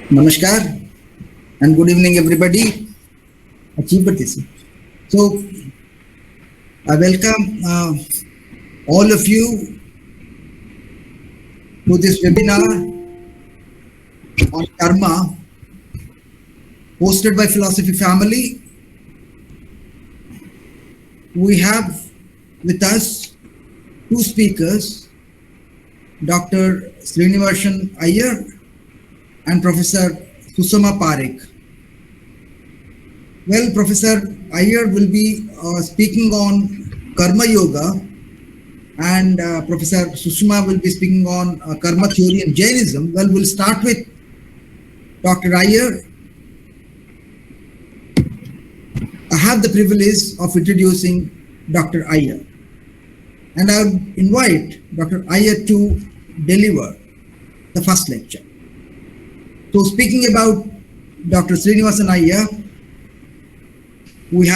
Namaskar and good evening, everybody. So, I welcome all of you to this webinar on Karma, hosted by Philosophy Family. We have with us two speakers, Dr. Srinivasana Iyer and Professor Susama Parekh. Well, Professor Iyer will be speaking on Karma Yoga, and Professor Susama will be speaking on Karma theory and Jainism. Well, we'll start with Dr. Iyer. I have the privilege of introducing Dr. Iyer, and I would invite Dr. Iyer to deliver the first lecture. So, speaking about Dr. Srinivasana Iyer, we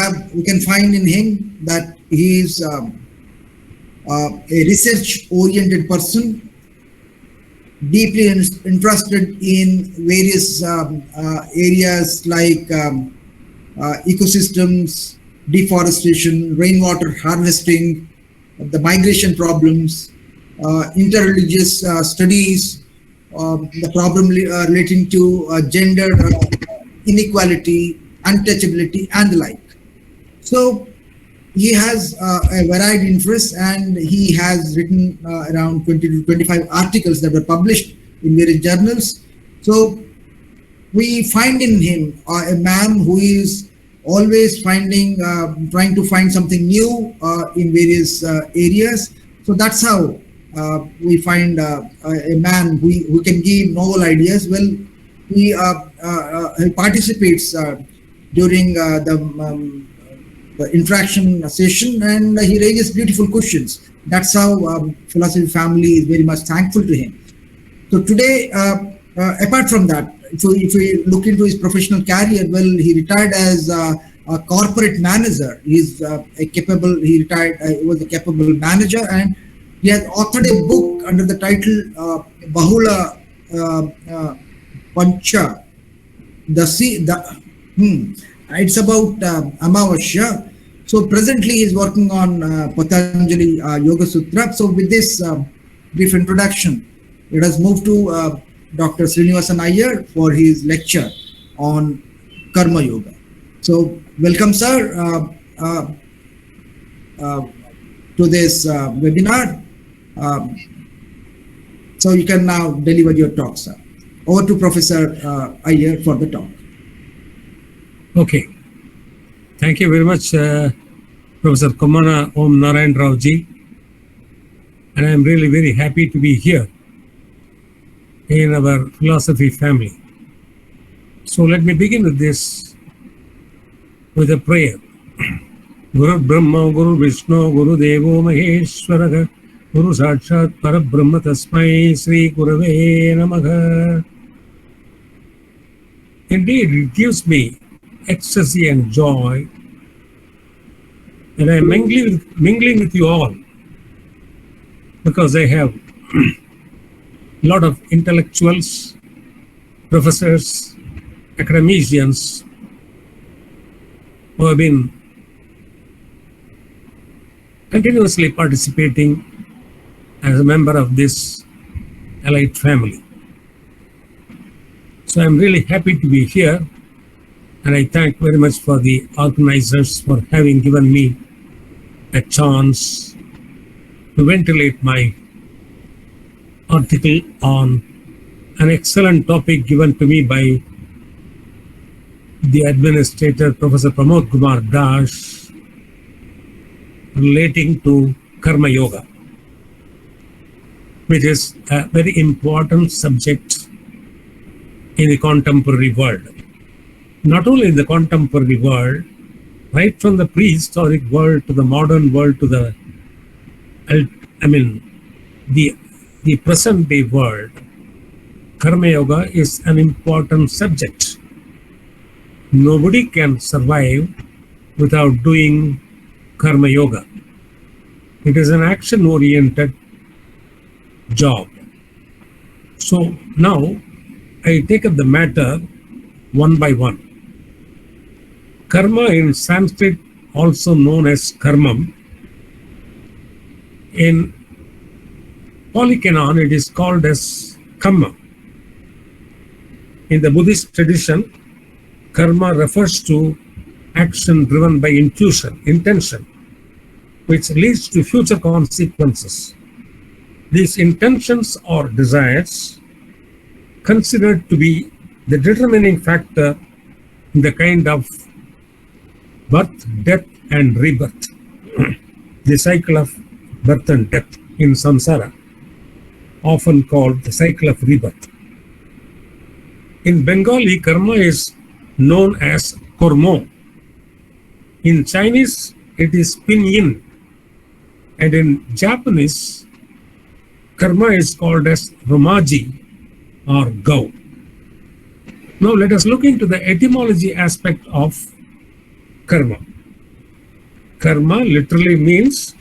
can find in him that he is a research-oriented person, deeply interested in various areas like ecosystems, deforestation, rainwater harvesting, the migration problems, interreligious studies, the problem relating to gender inequality, untouchability, and the like. So he has a varied interest, and he has written around 20 to 25 articles that were published in various journals. So we find in him a man who is always trying to find something new in various areas. So that's how we find a man who can give novel ideas. Well, he participates during the interaction session, and he raises beautiful questions. That's how Philosophy Family is very much thankful to him. So today, apart from that, if we look into his professional career, well, he retired as a corporate manager. He was a capable manager, and he has authored a book under the title Bahula Pancha. It's about Amavasya. So presently he's working on Patanjali Yoga Sutra. So with this brief introduction, let us move to Dr. Srinivasana Iyer for his lecture on Karma Yoga. So welcome, sir, to this webinar. So you can now deliver your talk, sir. Over to Professor Iyer for the talk. Okay. Thank you very much, Professor Kamana Om Narayan Rao ji. And I am really very happy to be here in our philosophy family. So let me begin with this, with a prayer. Guru Brahma, Guru Vishnu, Guru Devo Maheshwaraha, Guru Sakshat Parabrahma Tasmai Sri Gurave Namaha. Indeed, it gives me ecstasy and joy, and I am mingling with you all because I have a lot of intellectuals, professors, academicians who have been continuously participating as a member of this elite family. So I'm really happy to be here, and I thank very much for the organizers for having given me a chance to ventilate my article on an excellent topic given to me by the administrator, Professor Pramod Kumar Das, relating to Karma Yoga, which is a very important subject in the contemporary world. Not only in the contemporary world, right from the prehistoric world to the modern world to the present day world, Karma Yoga is an important subject. Nobody can survive without doing Karma Yoga. It is an action-oriented job. So now I take up the matter one by one. Karma in Sanskrit, also known as karmam. In Polycanon, it is called as kamma. In the Buddhist tradition, karma refers to action driven by intuition, intention, which leads to future consequences. These intentions or desires considered to be the determining factor in the kind of birth, death, and rebirth, the cycle of birth and death in samsara, often called the cycle of rebirth. In Bengali, karma is known as kormo. In Chinese, it is pinyin. And in Japanese, karma is called as romaji or go. Now let us look into the etymology aspect of karma. Karma literally means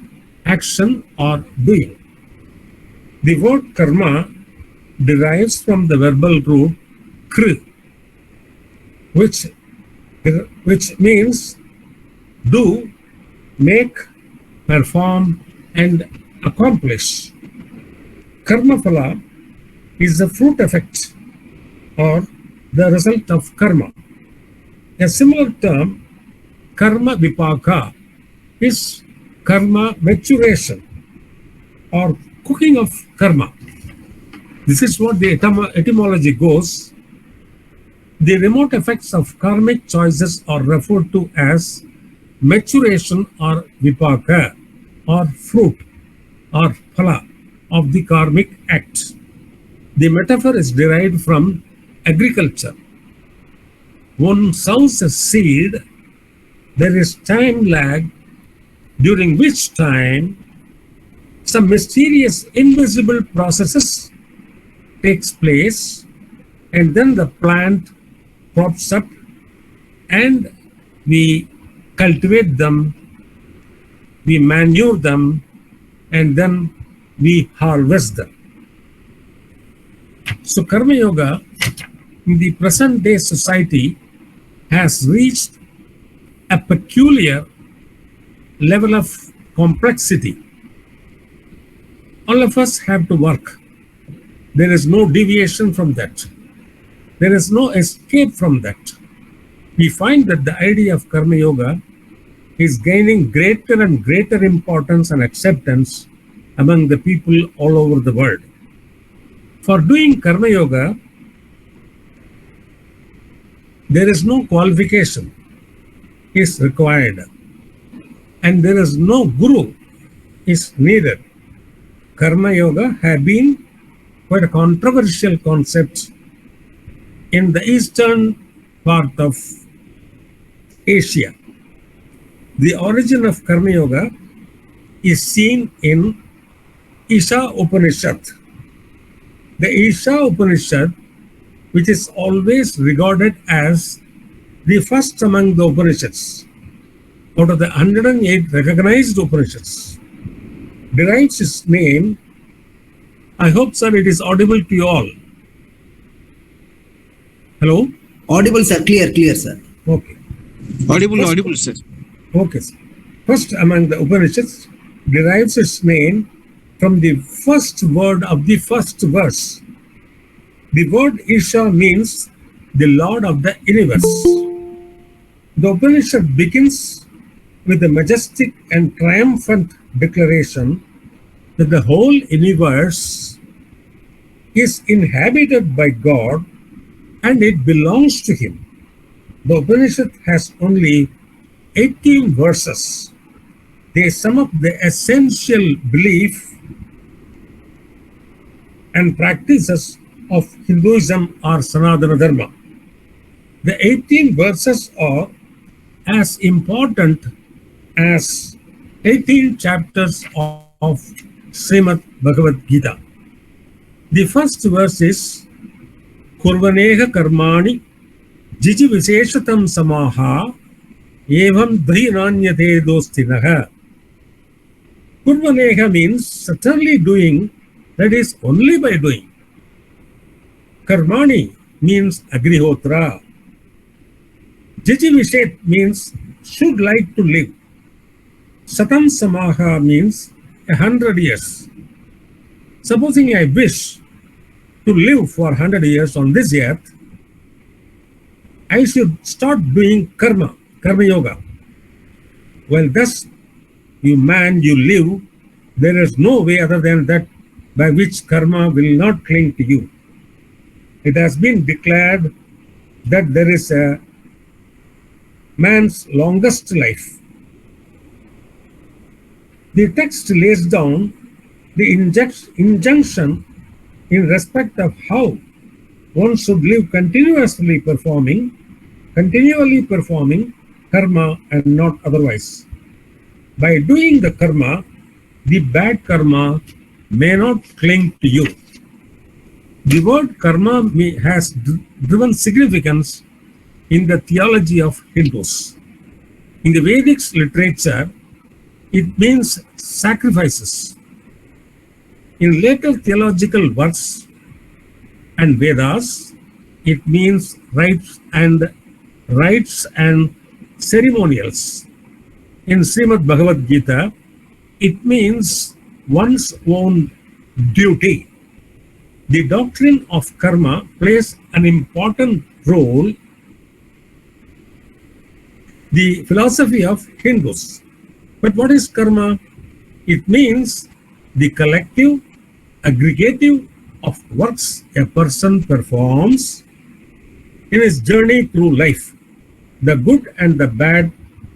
action or doing. The word karma derives from the verbal root kr, which means do, make, perform, and accomplish. Karma phala is the fruit effect or the result of karma. A similar term, karma vipaka, is karma maturation or cooking of karma. This is what the etymology goes. The remote effects of karmic choices are referred to as maturation or vipaka or fruit or phala of the karmic act. The metaphor is derived from agriculture. One sows a seed, there is time lag during which time some mysterious invisible processes takes place, and then the plant crops up and we cultivate them, we manure them, and then we harvest them. So Karma Yoga in the present day society has reached a peculiar level of complexity. All of us have to work. There is no deviation from that. There is no escape from that. We find that the idea of Karma Yoga is gaining greater and greater importance and acceptance among the people all over the world. For doing Karma Yoga, there is no qualification is required, and there is no guru is needed. Karma Yoga has been quite a controversial concept in the eastern part of Asia. The origin of Karma Yoga is seen in Isha Upanishad. The Isha Upanishad, which is always regarded as the first among the Upanishads, out of the 108 recognized Upanishads, derives its name. I hope, sir, it is audible to you all. Hello? Audible, sir. Clear, sir. Okay. Audible, sir. Okay, sir. First among the Upanishads derives its name from the first word of the first verse. The word Isha means the Lord of the universe. The Upanishad begins with a majestic and triumphant declaration that the whole universe is inhabited by God and it belongs to Him. The Upanishad has only 18 verses. They sum up the essential belief and practices of Hinduism or Sanatana Dharma. The 18 verses are as important as 18 chapters of Srimad Bhagavad Gita. The first verse is Kurvaneha Karmani Jiji Visheshatam Samaha Evam Dhinanyate Dostinaha. Kurvaneha means certainly doing, that is only by doing. Karmani means agrihotra. Jijivishet means should like to live. Satam samaha means 100 years. Supposing I wish to live for 100 years on this earth, I should start doing karma yoga. Well, thus, you live, there is no way other than that by which karma will not cling to you. It has been declared that there is a man's longest life. The text lays down the injunction in respect of how one should live continually performing karma and not otherwise. By doing the karma, the bad karma may not cling to you. The word karma has driven significance in the theology of Hindus. In the Vedic literature, it means sacrifices. In later theological works and Vedas, it means rites and ceremonials. In Srimad Bhagavad Gita, it means one's own duty. The doctrine of karma plays an important role. The philosophy of Hindus. But what is karma? It means the collective, aggregative of works a person performs in his journey through life. The good and the bad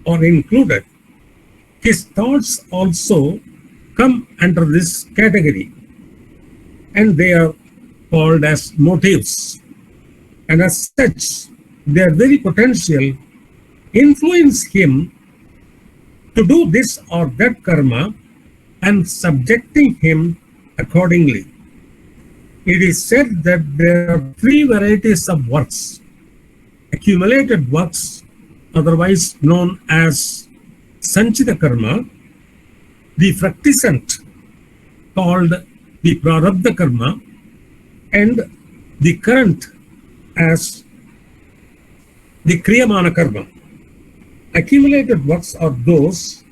are included. His thoughts also come under this category, and they are called as motives. And as such, their very potential influence him to do this or that karma and subjecting him accordingly. It is said that there are three varieties of works: accumulated works, otherwise known as Sanchita Karma, the fructiscent, called the Prarabdha Karma, and the current as the Kriyamana Karma. Accumulated works are those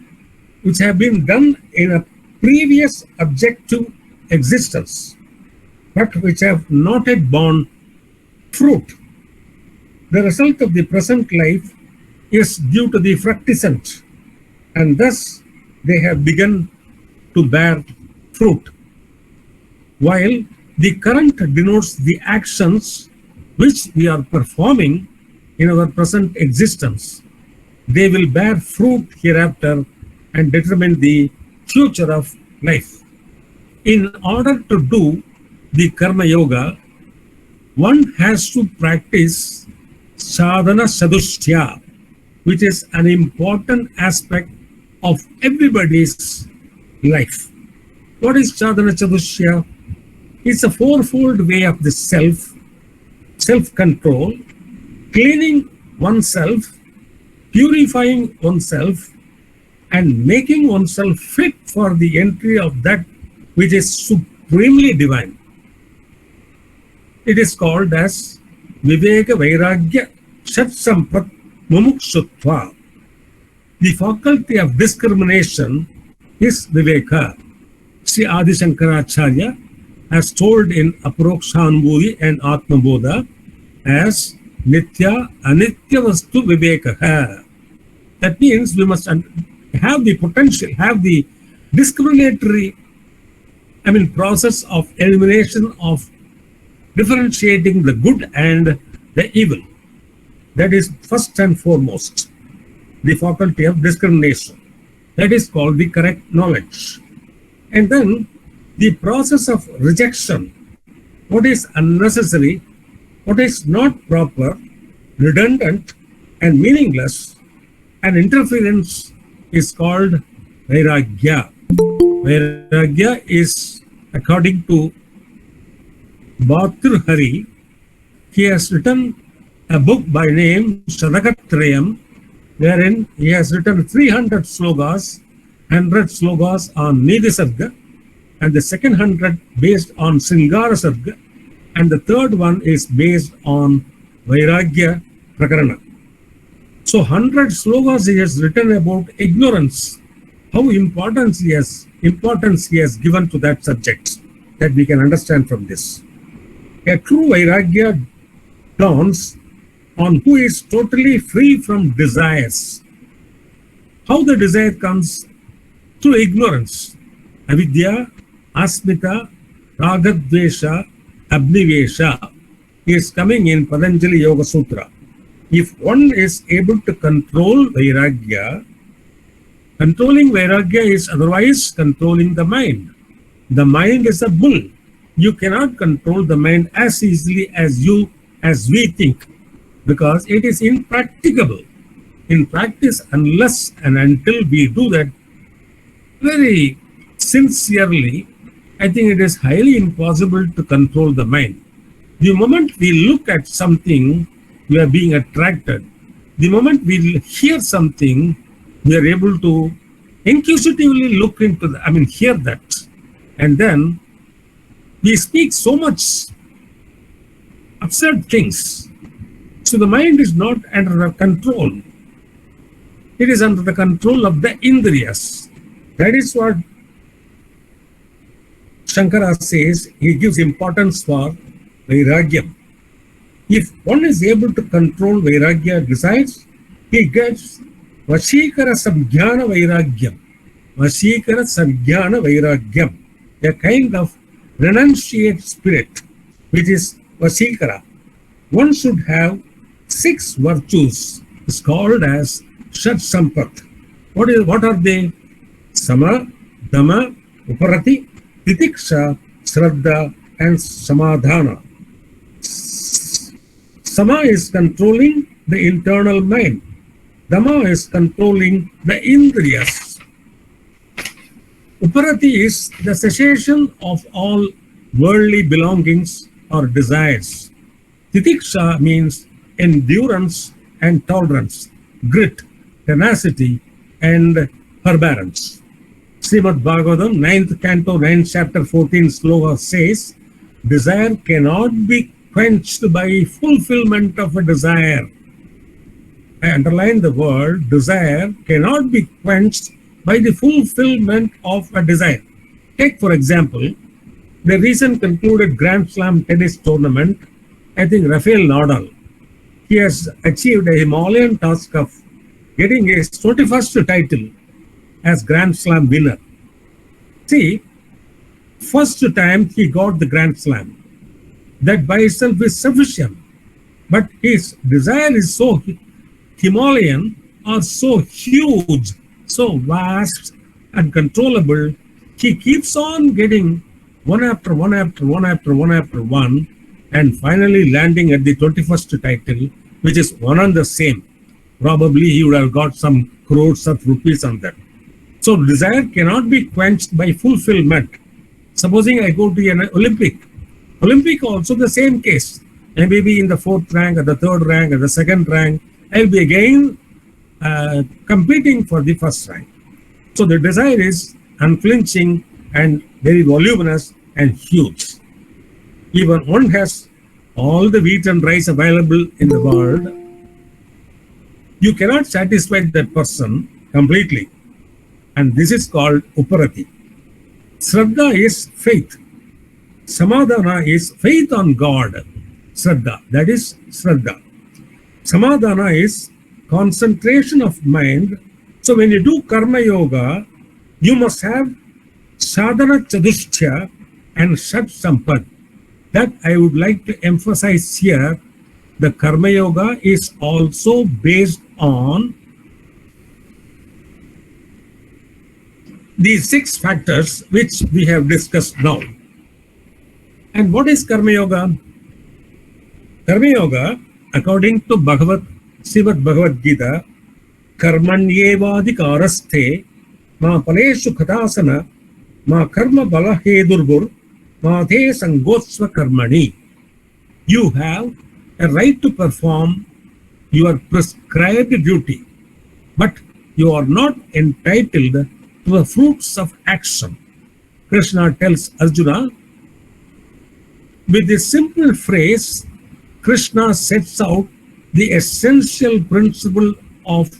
which have been done in a previous objective existence, but which have not yet borne fruit. The result of the present life is due to the fructiscent, and thus they have begun to bear fruit. While the current denotes the actions which we are performing in our present existence, they will bear fruit hereafter and determine the future of life. In order to do the Karma Yoga, one has to practice Sadhana Sadhushtya, which is an important aspect of everybody's life. What is Sadhana Sadhushtya? It's a fourfold way of the self-control, cleaning oneself, purifying oneself, and making oneself fit for the entry of that which is supremely divine. It is called as Viveka Vairagya Shat Sampat Mumukshutva. The faculty of discrimination is Viveka. Sri Adi Shankaracharya has told in Aprokshanbhuti and Atmabodha as Nitya Anitya Vastu Vivekaha. That means we must have the potential, have the discriminatory, process of elimination of differentiating the good and the evil. That is first and foremost the faculty of discrimination. That is called the correct knowledge. And then the process of rejection, what is unnecessary, what is not proper, redundant, and meaningless, and interference is called Vairagya. Vairagya is, according to Bhatir Hari, he has written a book by name Shadakatrayam, wherein he has written 300 slogas, 100 slogas on Nidhi Sarga, and the second 100 based on Sringara Sarga, And the third one is based on Vairagya Prakarana. So 100 slokas he has written about ignorance, how importance he has given to that subject, that we can understand from this. A true Vairagya dawns on who is totally free from desires. How the desire comes? Through ignorance. Avidya, Asmita, Ragadvesha, Abnivesha is coming in Patanjali Yoga Sutra. If one is able to control Vairagya, controlling Vairagya is otherwise controlling the mind. The mind is a bull. You cannot control the mind as easily as we think, because it is impracticable. In practice, unless and until we do that very sincerely, I think it is highly impossible to control the mind. The moment we look at something, we are being attracted. The moment we hear something, we are able to inquisitively look into hear that. And then we speak so much absurd things. So the mind is not under control. It is under the control of the Indriyas. That is what Shankara says. He gives importance for Vairagyam. If one is able to control Vairagya desires, he gets Vashikara Samjnana Vairagyam. Vashikara Samjnana Vairagyam. A kind of renunciate spirit, which is Vashikara. One should have 6 virtues. It's called as Shat Sampat. What are they? Sama, Dama, Uparati, Titiksha, Shraddha, and Samadhana. Sama is controlling the internal mind. Dama is controlling the Indriyas. Uparati is the cessation of all worldly belongings or desires. Titiksha means endurance and tolerance, grit, tenacity, and forbearance. Srimad Bhagavatam, 9th canto, 9th chapter, 14th sloka says, desire cannot be quenched by fulfillment of a desire. I underline the word desire cannot be quenched by the fulfillment of a desire. Take, for example, the recent concluded Grand Slam tennis tournament. I think Rafael Nadal, he has achieved a Himalayan task of getting his 21st title as Grand Slam winner. See, first time he got the Grand Slam. That by itself is sufficient. But his desire is so Himalayan or so huge, so vast and controllable, he keeps on getting one after one after one after one after one, and finally landing at the 21st title, which is one and the same. Probably he would have got some crores of rupees on that. So desire cannot be quenched by fulfillment. Supposing I go to an Olympic also the same case. I may be in the 4th rank, or the 3rd rank, or the 2nd rank. I'll be again competing for the 1st rank. So the desire is unflinching and very voluminous and huge. Even one has all the wheat and rice available in the world, you cannot satisfy that person completely. And this is called Uparati. Shraddha is faith. Samadhana is faith on God. Shraddha, that is Shraddha. Samadhana is concentration of mind. So when you do Karma Yoga, you must have Sadhana Chadusthya and Shat Sampad. That I would like to emphasize here. The Karma Yoga is also based on these 6 factors which we have discussed now. And what is Karma Yoga? Karma Yoga, according to Srimad Bhagavad Gita, Karmanyevadhikarasthe ma paleshu khatasana ma karma bala hedurbur ma the sangotsva karmani. You have a right to perform your prescribed duty, but you are not entitled to the fruits of action. Krishna tells Arjuna, With this simple phrase, Krishna sets out the essential principle of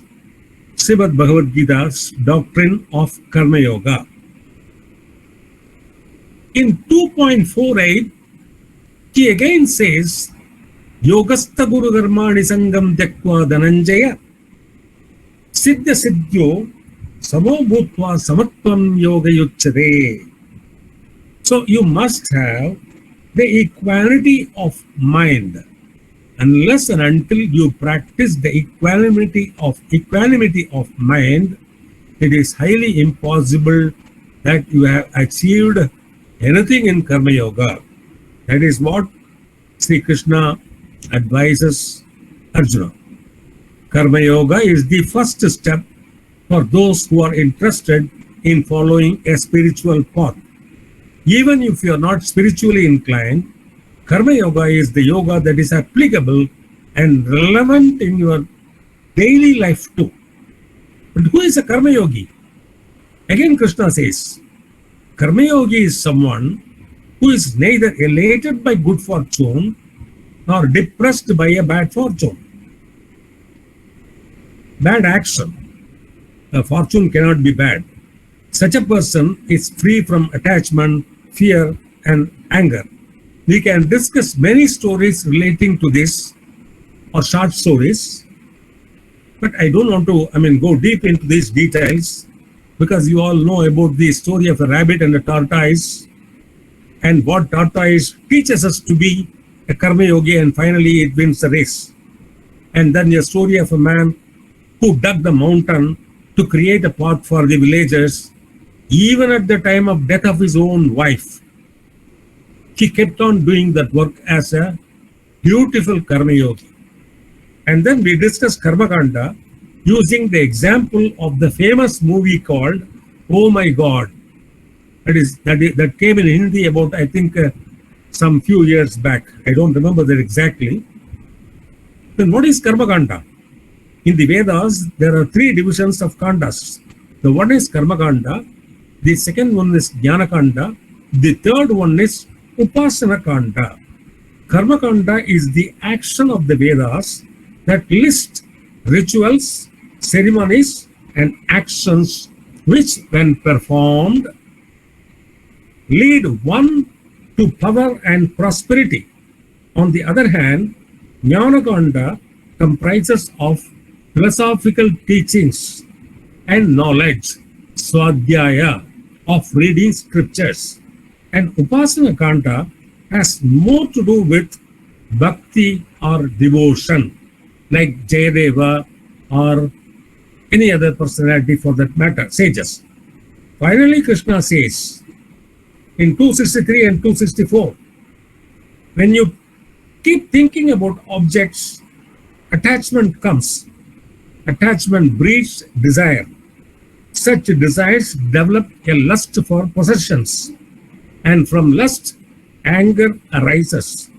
Srimad Bhagavad Gita's doctrine of Karma Yoga. In 2.48, he again says, Yogastha Guru Karmani Sangam Tyakva Dhananjaya Siddha Siddhyo Samo Bhutva Samatvam Yoga Yuchyate. So you must have the equanimity of mind. Unless and until you practice the equanimity of mind, it is highly impossible that you have achieved anything in Karma Yoga. That is what Sri Krishna advises Arjuna. Karma Yoga is the first step for those who are interested in following a spiritual path. Even if you are not spiritually inclined, Karma Yoga is the yoga that is applicable and relevant in your daily life too. But who is a Karma Yogi? Again, Krishna says, Karma Yogi is someone who is neither elated by good fortune nor depressed by a bad fortune. Bad action. A fortune cannot be bad. Such a person is free from attachment, fear, and anger. We can discuss many stories relating to this, or short stories, but I don't want to, go deep into these details, because you all know about the story of a rabbit and a tortoise, and what tortoise teaches us to be a Karma Yogi, and finally it wins the race. And then a story of a man who dug the mountain to create a path for the villagers, even at the time of death of his own wife. He kept on doing that work as a beautiful Karma Yogi. And then we discussed Karmaganda using the example of the famous movie called Oh My God. That came in Hindi about, I think, some few years back. I don't remember that exactly. Then what is Karmaganda? In the Vedas, there are three divisions of kandas. The one is Karmaganda, the second one is Jnanakanda, the third one is Upasana Kanda. Karma Kanda is the action of the Vedas that list rituals, ceremonies, and actions which, when performed, lead one to power and prosperity. On the other hand, Jnana Kanda comprises of philosophical teachings and knowledge, swadhyaya, of reading scriptures. And Upasana Kanda has more to do with bhakti or devotion, like Jayadeva or any other personality for that matter, sages. Finally, Krishna says in 263 and 264, when you keep thinking about objects, attachment comes. Attachment breeds desire. Such desires develop a lust for possessions. And from lust, anger arises.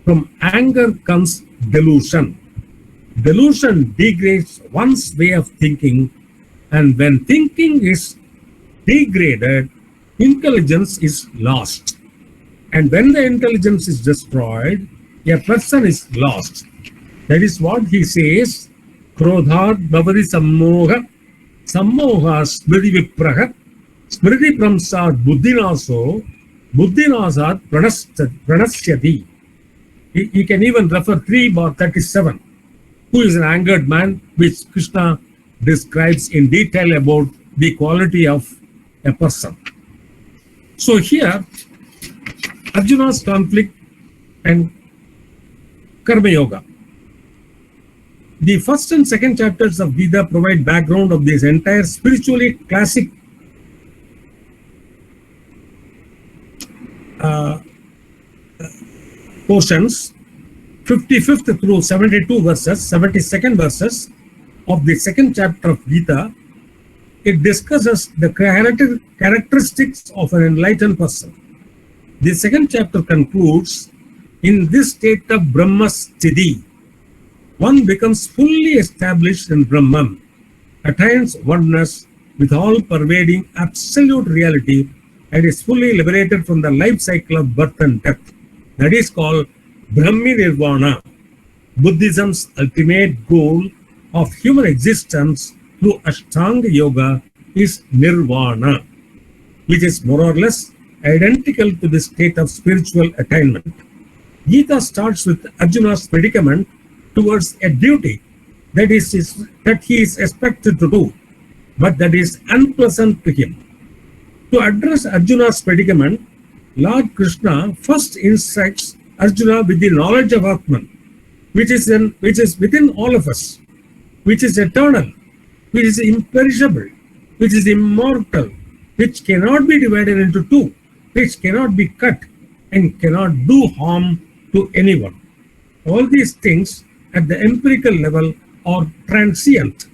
From anger comes delusion. Delusion degrades one's way of thinking, and when thinking is degraded, intelligence is lost. And when the intelligence is destroyed, a person is lost. That is what he says, Krodhat bhavati sammoha, sammoha smriti vipraha, smriti pramsad buddhinaso, buddhinasat pranasyati. He can even refer 3:37, who is an angered man, which Krishna describes in detail about the quality of a person. So here, Arjuna's conflict and Karma Yoga. The first and second chapters of Gita provide background of this entire spiritually classic portions, 55th through 72 verses, 72nd verses of the second chapter of Gita. It discusses the characteristics of an enlightened person. The second chapter concludes, in this state of Brahma Sthiti, one becomes fully established in Brahman, attains oneness with all-pervading absolute reality, and is fully liberated from the life cycle of birth and death. That is called Brahmi Nirvana, Buddhism's ultimate goal of human existence through Ashtanga Yoga is Nirvana, which is more or less identical to the state of spiritual attainment. Gita starts with Arjuna's predicament towards a duty that he is expected to do, but that is unpleasant to him. To address Arjuna's predicament, Lord Krishna first instructs Arjuna with the knowledge of Atman, which is within all of us, which is eternal, which is imperishable, which is immortal, which cannot be divided into two, which cannot be cut and cannot do harm to anyone. All these things at the empirical level are transient.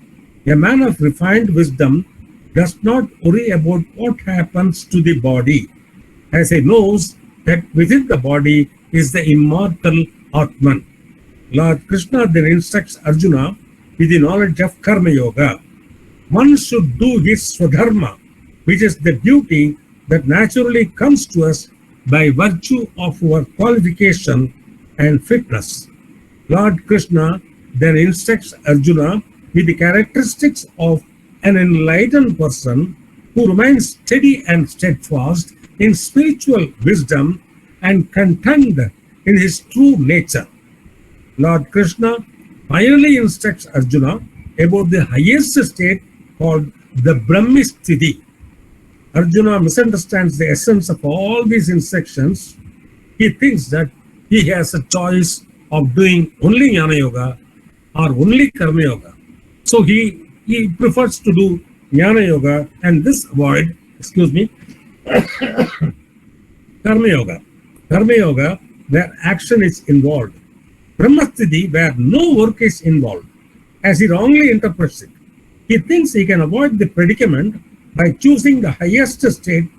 A man of refined wisdom does not worry about what happens to the body, as he knows that within the body is the immortal Atman. Lord Krishna then instructs Arjuna with the knowledge of Karma Yoga. One should do his Swadharma, which is the duty that naturally comes to us by virtue of our qualification and fitness. Lord Krishna then instructs Arjuna with the characteristics of an enlightened person who remains steady and steadfast in spiritual wisdom and content in his true nature. Lord Krishna finally instructs Arjuna about the highest state called the Brahmisthiti. Arjuna misunderstands the essence of all these instructions. He thinks that he has a choice of doing only Jnana Yoga or only Karma Yoga. So he prefers to do Jnana Yoga and Karma Yoga. Karma Yoga, where action is involved. Brahmasthiti, where no work is involved, as he wrongly interprets it. He thinks he can avoid the predicament by choosing the highest state,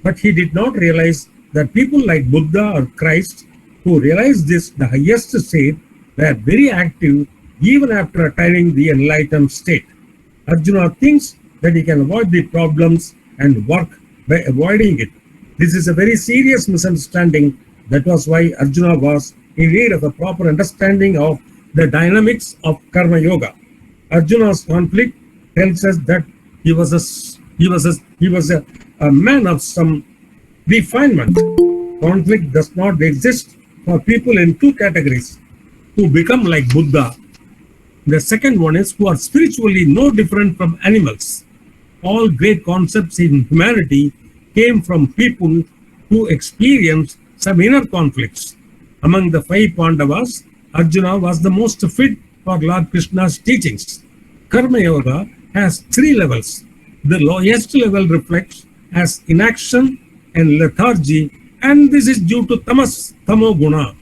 but he did not realize that people like Buddha or Christ, who realized this, the highest state, were very active even after attaining the enlightened state. Arjuna thinks that he can avoid the problems and work by avoiding it. This is a very serious misunderstanding. That was why Arjuna was in need of a proper understanding of the dynamics of Karma Yoga. Arjuna's conflict tells us that he was a man of some refinement. Conflict does not exist for people in two categories: who become like Buddha. The second one is who are spiritually no different from animals. All great concepts in humanity came from people who experienced some inner conflicts. Among the five Pandavas, Arjuna was the most fit for Lord Krishna's teachings. Karma Yoga has three levels. The lowest level reflects as inaction and lethargy, and this is due to tamo guna.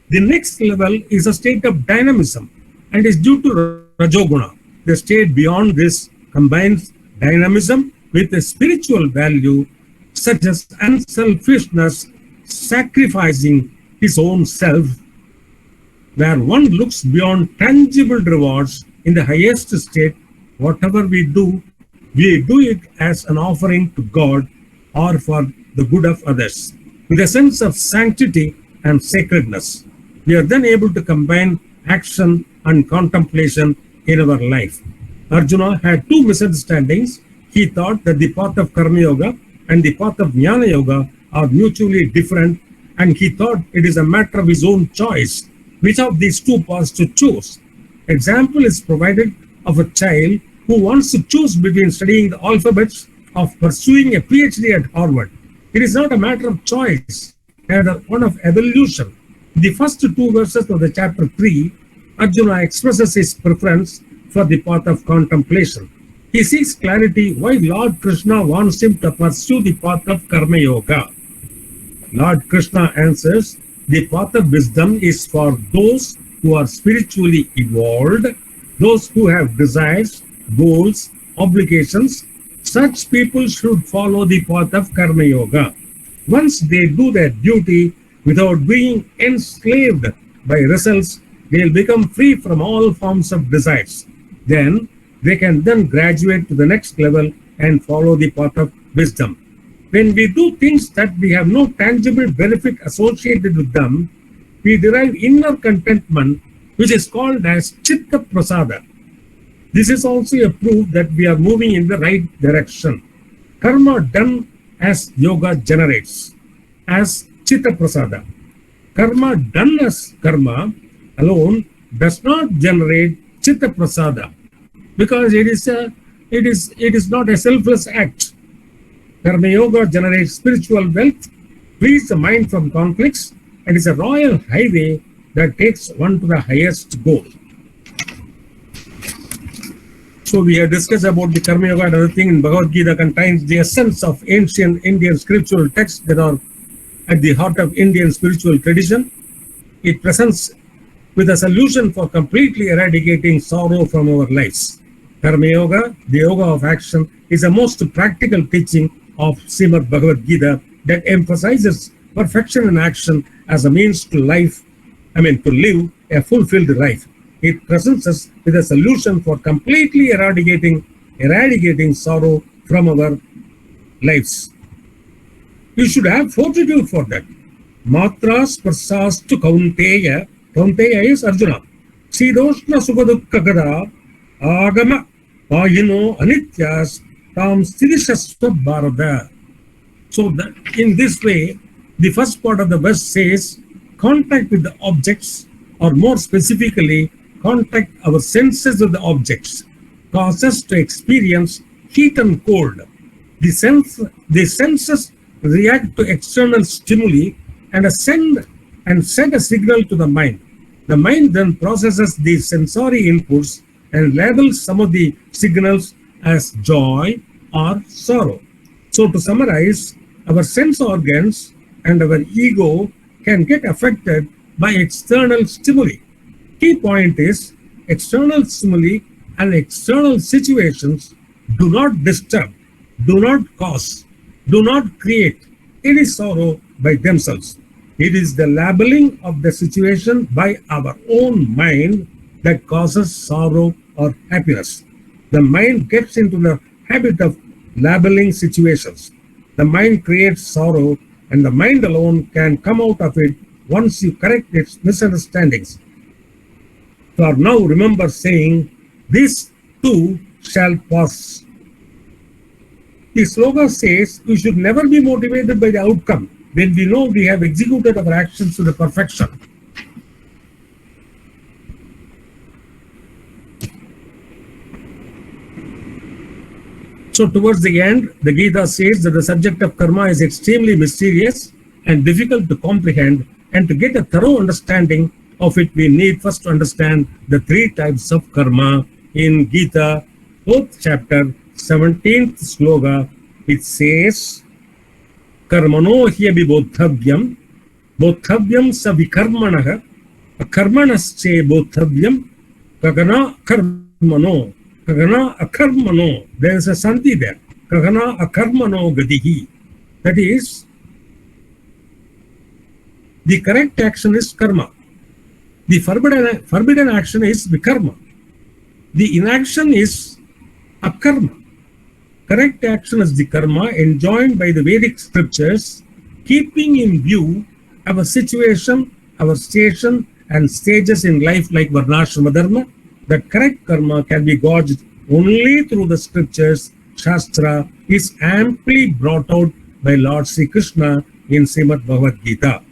The next level is a state of dynamism and is due to rajoguna. The state beyond this combines dynamism with a spiritual value such as unselfishness, sacrificing his own self, where one looks beyond tangible rewards. In the highest state, whatever we do it as an offering to God or for the good of others, with a sense of sanctity and sacredness. We are then able to combine action and contemplation in our life. Arjuna had two misunderstandings. He thought that the path of Karma Yoga and the path of Jnana Yoga are mutually different, and he thought it is a matter of his own choice which of these two paths to choose. Example is provided of a child who wants to choose between studying the alphabets or pursuing a PhD at Harvard. It is not a matter of choice, rather one of evolution. In the first two verses of the chapter 3, Arjuna expresses his preference for the path of contemplation. He seeks clarity why Lord Krishna wants him to pursue the path of Karma Yoga. Lord Krishna answers, the path of wisdom is for those who are spiritually evolved, those who have desires, goals, obligations. Such people should follow the path of Karma Yoga. Once they do their duty without being enslaved by results, they will become free from all forms of desires. Then they can then graduate to the next level and follow the path of wisdom. When we do things that we have no tangible benefit associated with them, we derive inner contentment, which is called as Chitta Prasada. This is also a proof that we are moving in the right direction. Karma done as yoga generates, as Chitta Prasada. Karma done as karma alone does not generate Chitta Prasada, because it is not a selfless act. Karma Yoga generates spiritual wealth, frees the mind from conflicts, and is a royal highway that takes one to the highest goal. So we have discussed about the Karma Yoga and other thing. In Bhagavad Gita contains the essence of ancient Indian scriptural texts that are at the heart of Indian spiritual tradition. It presents with a solution for completely eradicating sorrow from our lives. Karma Yoga, the yoga of action, is a most practical teaching of Srimad Bhagavad Gita that emphasizes perfection in action as a means to live a fulfilled life. It presents us with a solution for completely eradicating sorrow from our lives. You should have fortitude for that. Matras prasastu kaunteya. Kaunteya is Arjuna. Sidoshna sukadukka gada agama payino anityas tam sthidishasva bharata. So that in this way, the first part of the verse says, contact with the objects, or more specifically, contact our senses with the objects, cause us to experience heat and cold. The senses react to external stimuli and send a signal to the mind. The mind then processes these sensory inputs and labels some of the signals as joy or sorrow. So to summarize, our sense organs and our ego can get affected by external stimuli. Key point is, external stimuli and external situations do not disturb, do not cause, do not create any sorrow by themselves. It is the labeling of the situation by our own mind that causes sorrow or happiness. The mind gets into the habit of labeling situations. The mind creates sorrow, and the mind alone can come out of it once you correct its misunderstandings. For now, remember saying, this too shall pass. The slogan says we should never be motivated by the outcome when we know we have executed our actions to the perfection. So towards the end, the Gita says that the subject of karma is extremely mysterious and difficult to comprehend, and to get a thorough understanding of it, we need first to understand the three types of karma. In Gita, 4th chapter, 17th sloka, it says, Karmano hyabi bodhavyam, bodhavyam sa vikarmanaha, akarmanasche bodhavyam, kagana karmano. Kagana akarmano, there is a sandhi there. Kagana akarmano gadihi. That is, the correct action is karma. The forbidden action is vikarma. The inaction is akarma. Correct action is the karma enjoined by the Vedic scriptures, keeping in view our situation, our station, and stages in life like varnashrama dharma. That correct karma can be gauged only through the scriptures. Shastra is amply brought out by Lord Sri Krishna in Srimad Bhagavad Gita.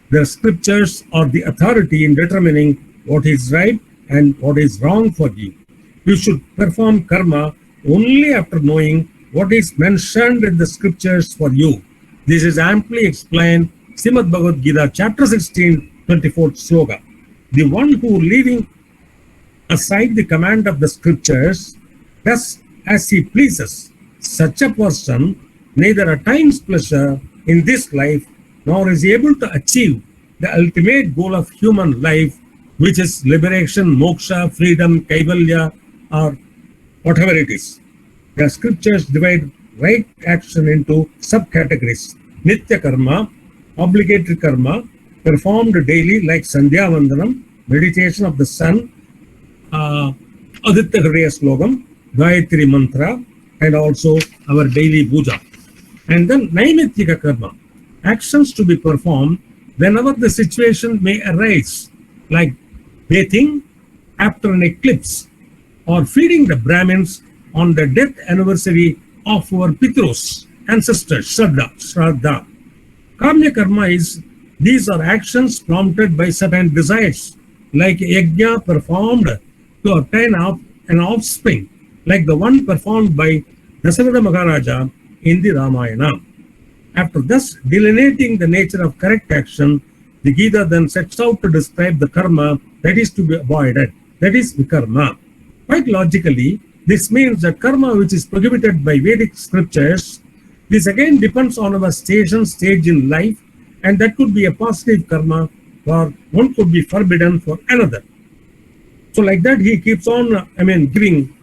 The scriptures are the authority in determining what is right and what is wrong for you. You should perform karma only after knowing what is mentioned in the scriptures for you. This is amply explained Srimad Bhagavad Gita, chapter 16, 24th sloka. The one who leaving aside the command of the scriptures does as he pleases, such a person neither attains pleasure in this life nor is able to achieve the ultimate goal of human life, which is liberation, moksha, freedom, kaivalya, or whatever it is. The scriptures divide right action into subcategories. Nitya karma, obligatory karma, performed daily like Sandhya Vandanam, meditation of the sun, Aditya Hridaya Slokam, Gayatri Mantra, and also our daily puja. And then Naimittika Karma, actions to be performed whenever the situation may arise, like bathing after an eclipse or feeding the Brahmins on the death anniversary of our Pitrus, ancestors, Shraddha. Kamya Karma is, these are actions prompted by certain desires, like yajna performed to obtain an offspring, like the one performed by Dasaratha Maharaja in the Ramayana. After thus delineating the nature of correct action, the Gita then sets out to describe the karma that is to be avoided, that is vikarma. Quite logically, this means that karma which is prohibited by Vedic scriptures, this again depends on our stage in life, and that could be a positive karma, or one could be forbidden for another. So like that, he keeps on, giving,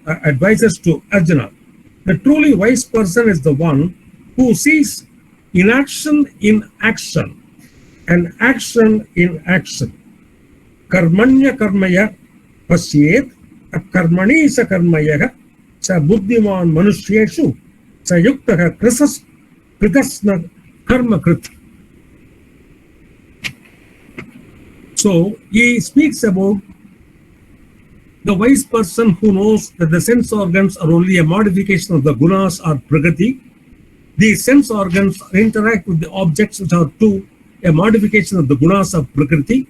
advices to Arjuna. The truly wise person is the one who sees inaction in action and action in action. Karmanya karmaya pasyet akarmani sa karmayaha sa buddhiman manusyeshu sa yuktaha kritasna karma krit. So he speaks about the wise person who knows that the sense organs are only a modification of the gunas or prakriti. These sense organs interact with the objects which are too a modification of the gunas of prakriti.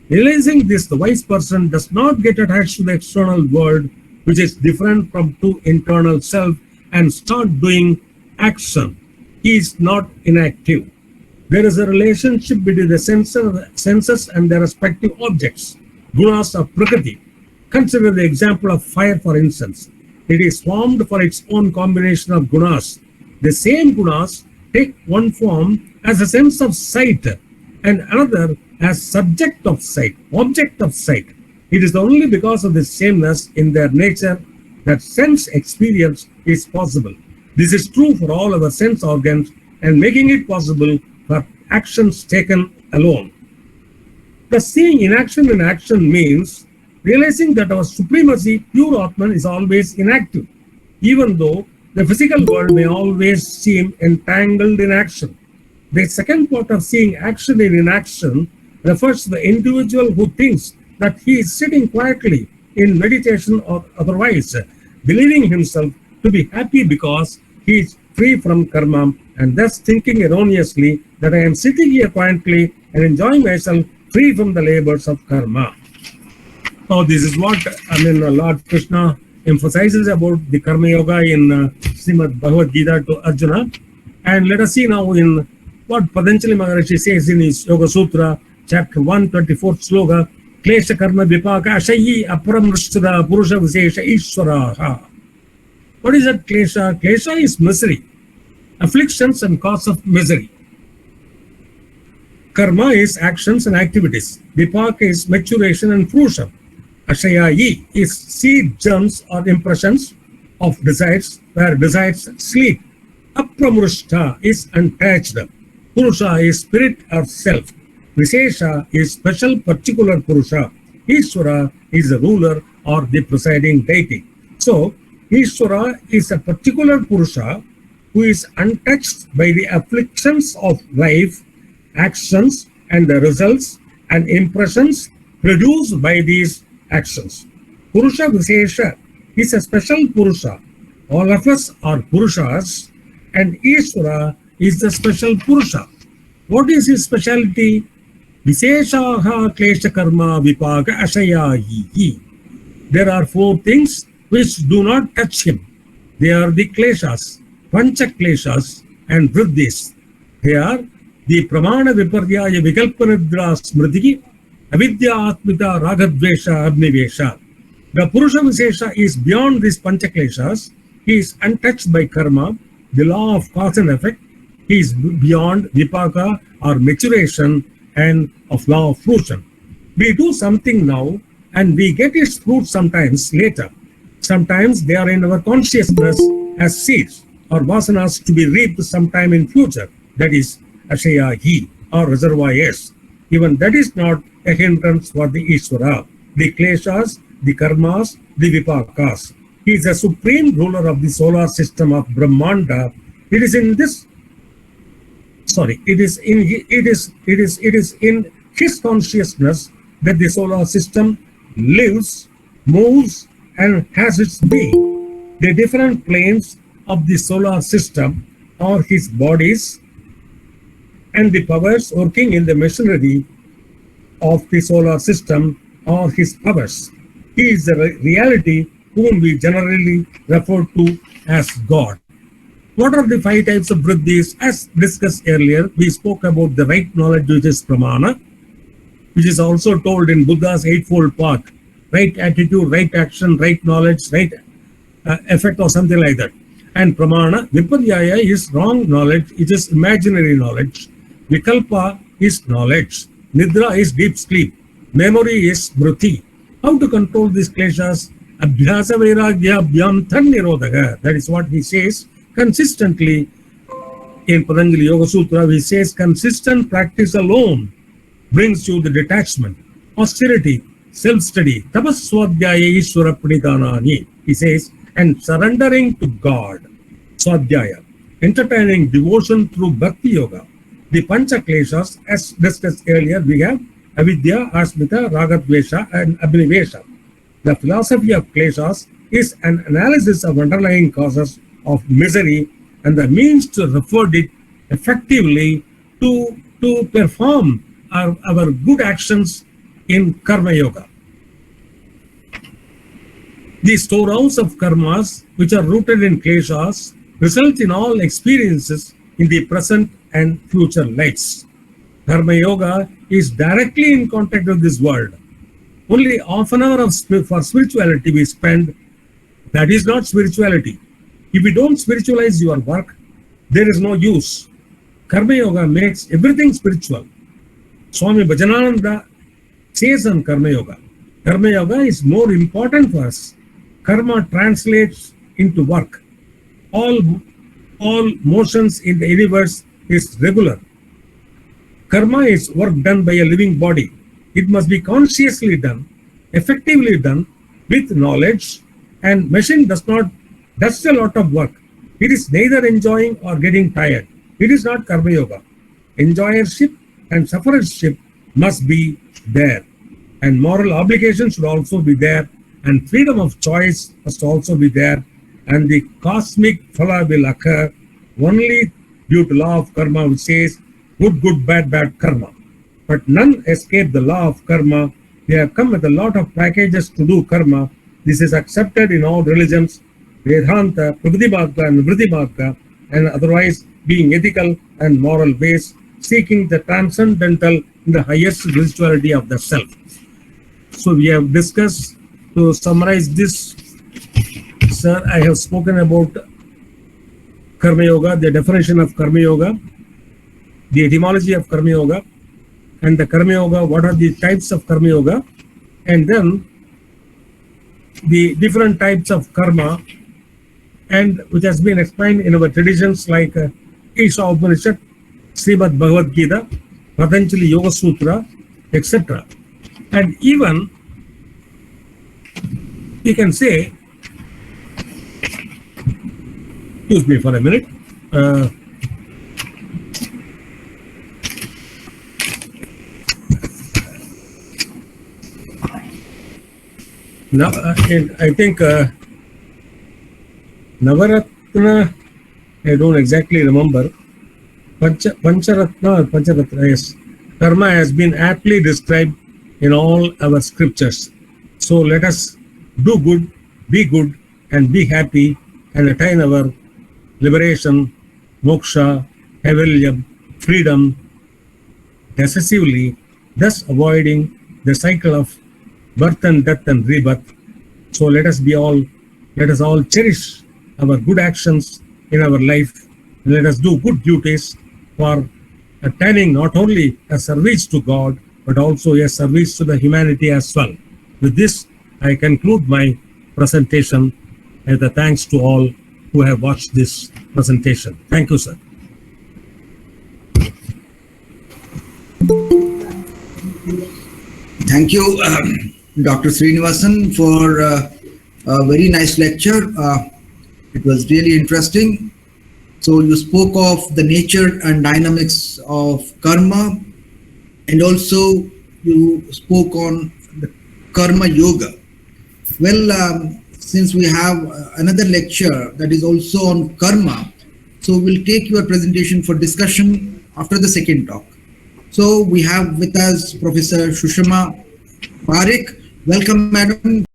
Realizing this, the wise person does not get attached to the external world, which is different from to internal self, and start doing action. He is not inactive. There is a relationship between the senses and their respective objects, gunas of prakriti. Consider the example of fire, for instance. It is formed for its own combination of gunas. The same gunas take one form as a sense of sight and another as subject of sight, object of sight. It is only because of the sameness in their nature that sense experience is possible. This is true for all our sense organs and making it possible for actions taken alone. The seeing inaction in action means realizing that our supremacy, pure Atman, is always inactive, even though the physical world may always seem entangled in action. The second part of seeing action in inaction refers to the individual who thinks that he is sitting quietly in meditation or otherwise, believing himself to be happy because he is free from karma, and thus thinking erroneously that I am sitting here quietly and enjoying myself free from the labors of karma. Now, this is what Lord Krishna emphasizes about the Karma Yoga in Srimad Bhagavad Gita to Arjuna. And let us see now in what Patanjali Maharishi says in his Yoga Sutra, chapter 1, 24th sloka, Klesha Karma Vipaka Ashayi Aparamrishtada Purusha Visesha Ishwaraha. What is that Klesha? Klesha is misery, afflictions and cause of misery. Karma is actions and activities. Vipaka is maturation and fruition. Ashayayi is seed germs or impressions of desires, where desires sleep. Apramrushta is untouched. Purusha is spirit or self. Visesha is special particular Purusha. Ishvara is the ruler or the presiding deity. So, Ishvara is a particular Purusha who is untouched by the afflictions of life, actions, and the results and impressions produced by these actions. Purusha Visesha is a special Purusha. All of us are Purushas, and Ishvara is the special Purusha. What is his speciality? Viseshaha Klesha Karma Vipaka Ashayayi. There are four things which do not touch him. They are the Kleshas, Pancha Kleshas, and Vriddhis. They are the Pramana Viparyaya Vikalpanidra Smriti, Avidya Atmita Ragadvesha Abnivesha. The Purusha Visesha is beyond these Pancha Kleshas. He is untouched by karma, the law of cause and effect. He is beyond Vipaka or maturation and of law of fruition. We do something now and we get its fruit sometimes later. Sometimes they are in our consciousness as seeds or vasanas to be reaped sometime in future. That is Ashayahi or reservoirs. Even that is not a hindrance for the Ishvara, the Kleshas, the Karmas, the Vipakas. He is a supreme ruler of the solar system of Brahmanda. It is in this. Sorry, it is in his consciousness that the solar system lives, moves, and has its being. The different planes of the solar system are his bodies and the powers working in the machinery of the solar system are his powers. He is the reality whom we generally refer to as God. What are the 5 types of vriddhis? As discussed earlier, we spoke about the right knowledge, which is pramana, which is also told in Buddha's Eightfold Path. Right attitude, right action, right knowledge, right effect, or something like that. And pramana, viparyaya is wrong knowledge, it is imaginary knowledge. Vikalpa is knowledge. Nidra is deep sleep. Memory is smriti. How to control these kleshas? Abhyasa vairagya abhyam tan nirodhaga. That is what he says consistently in Patanjali Yoga Sutra. He says consistent practice alone brings you the detachment, austerity, self-study. Tapaswadhyaya ishvara pranidhanani. He says, and surrendering to God, swadhyaya, entertaining devotion through bhakti yoga. The pancha kleshas, as discussed earlier, we have avidya, asmita, ragadvesha, and abhinivesha. The philosophy of kleshas is an analysis of underlying causes of misery and the means to refer it effectively to perform our good actions in Karma Yoga. The storehouse of karmas, which are rooted in kleshas, result in all experiences in the present and future lives. Karma Yoga is directly in contact with this world. Only half an hour for spirituality we spend. That is not spirituality. If you don't spiritualize your work, there is no use. Karma Yoga makes everything spiritual. Swami Bhajanananda says on Karma Yoga, Karma Yoga is more important for us. Karma translates into work. All motions in the universe is regular. Karma is work done by a living body. It must be consciously done, effectively done, with knowledge, and machine does a lot of work. It is neither enjoying or getting tired. It is not Karma Yoga. Enjoyership and sufferership must be there. And moral obligation should also be there. And freedom of choice must also be there. And the cosmic phala will occur only due to law of karma, which says good, good, bad, bad karma. But none escape the law of karma. They have come with a lot of packages to do karma. This is accepted in all religions, Vedanta, Prabhupada, and Vriddhi, and otherwise being ethical and moral ways, seeking the transcendental in the highest spirituality of the self. So we have discussed, to summarize this, sir, I have spoken about Karma Yoga, the definition of Karma Yoga, the etymology of Karma Yoga, and the Karma Yoga, what are the types of Karma Yoga, and then the different types of karma, and which has been explained in our traditions like Isha Upanishad, Srimad Bhagavad Gita, Patanjali Yoga Sutra, etc. And even we can say, excuse me for a minute, now, I think Navaratna, I don't exactly remember. Pancharatna, yes. Karma has been aptly described in all our scriptures. So let us do good, and be happy, and attain our liberation, moksha, kaivalya, freedom, decisively, thus avoiding the cycle of birth and death and rebirth. So let us all cherish our good actions in our life, and let us do good duties for attaining not only a service to God, but also a service to the humanity as well. With this, I conclude my presentation, and the thanks to all who have watched this presentation. Thank you, sir. Thank you, Dr. Srinivasan, for a very nice lecture. It was really interesting. So you spoke of the nature and dynamics of karma, and also you spoke on the Karma Yoga. Well, since we have another lecture that is also on karma, so we'll take your presentation for discussion after the second talk. So we have with us Professor Shushma Parekh. Welcome, madam.